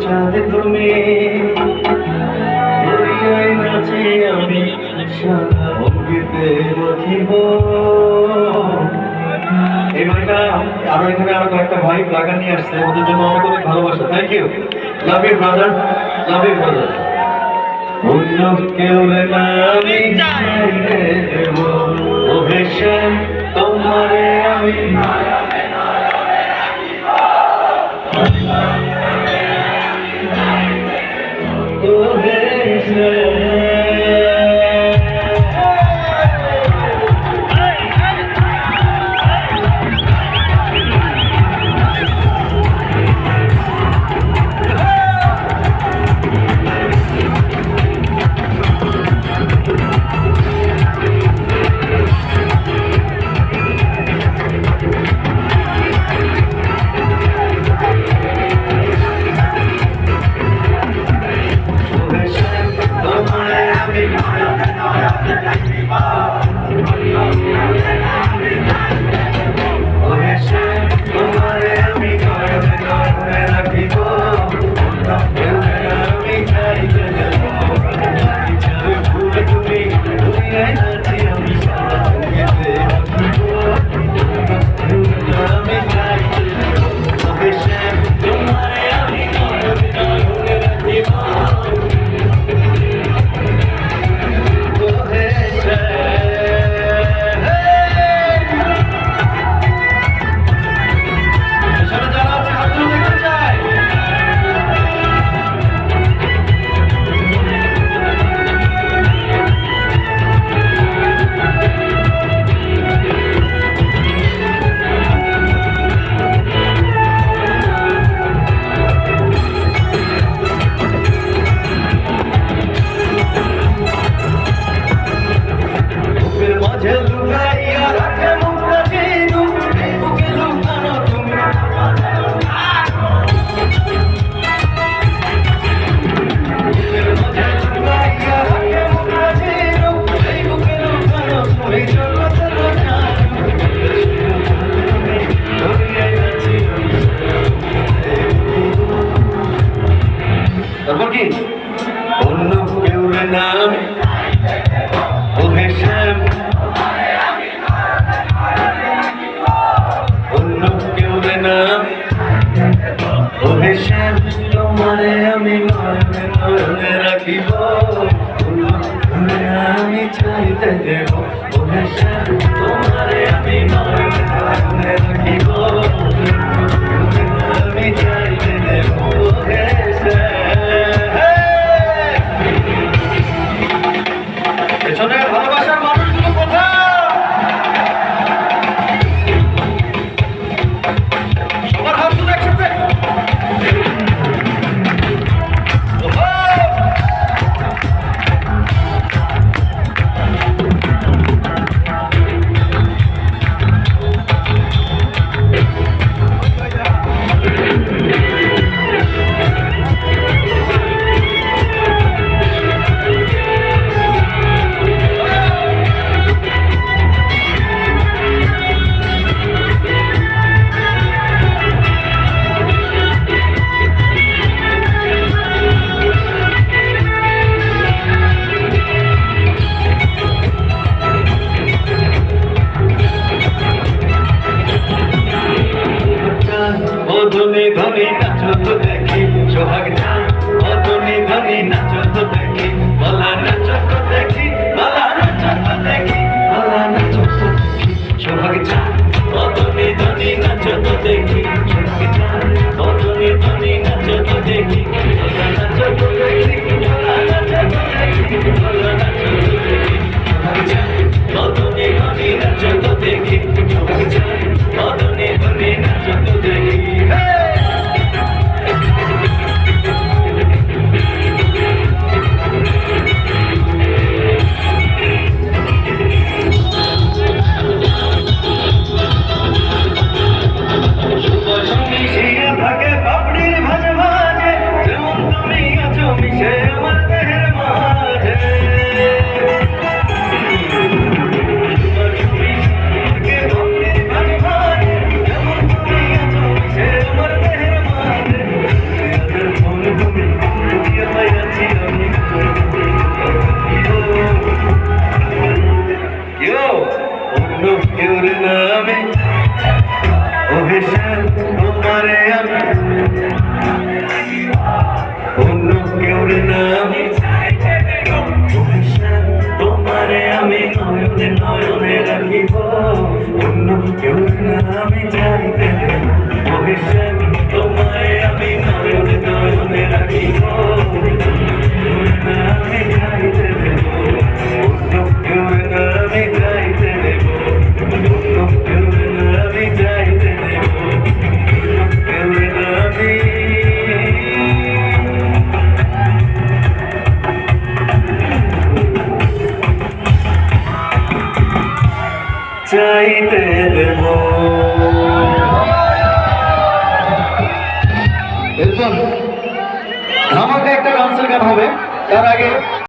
চাঁদ তুমি দরিয়ায় নাচে আমি সঙ্গীতে রাখিব। এই ভাইটা আরো এখানে আরো কয়েকটা ভাই প্লাগার নিয়ে আসছে, ওদের জন্য অনেক অনেক ভালোবাসা। Thank you, love you brother, love you brother. অন্য কেউ না আমি চাইলে দেব, ও হেসেন তোমারে আমি অন্য কেউ নাম ও হেসেম, অন্য কেউ নাম ও হেসেম তোমারে আমি নয়নে নয়নে রাখিব, আমি চাইতে দেব ও হেসেম তোমারে আমি নয়নে নয়নে রাখিব, আমি চাইতে দেব ও হেসেম। পেছনে ভালোবাসার মানুষগুলো কোথায়? সবার হাত তুলে একসাথে। ধনী ধনী নাচো তো দেখি সোহাগ যান, ধনী ধনী নাচো তো দেখি, মালা নাচো তো দেখি, মালা নাচো তো দেখি, মালা নাচো তো দেখি সোহাগ যান, ধনী ধনী নাচো তো দেখি সোহাগ যান, ধনী ধনী নাচো তো দেখি, মালা নাচো তো দেখি, মালা নাচো তো দেখি, মালা নাচো তো দেখি সোহাগ যান, ধনী ধনী নাচো তো দেখি সোহাগ যান, ধনী ধনী নাচো তো দেখি। মহেশান তোমারে আমি অন্য কেউর নাম মহেশান তোমারে আমি নয়নে নয়নে রাখিব অন্য কেউর নামে চাইতে দেব মহেশান তোমারে আমি নয়নে নয়নে রাখিব নামে চাইতে দেব অন্য কেউর নামে চাইতে দেব অন্য কেউর নামে চাইতে দেব কেউর নামে চাইতে দেব। এরপর ধামাকা একটা ডান্সের গান হবে, তার আগে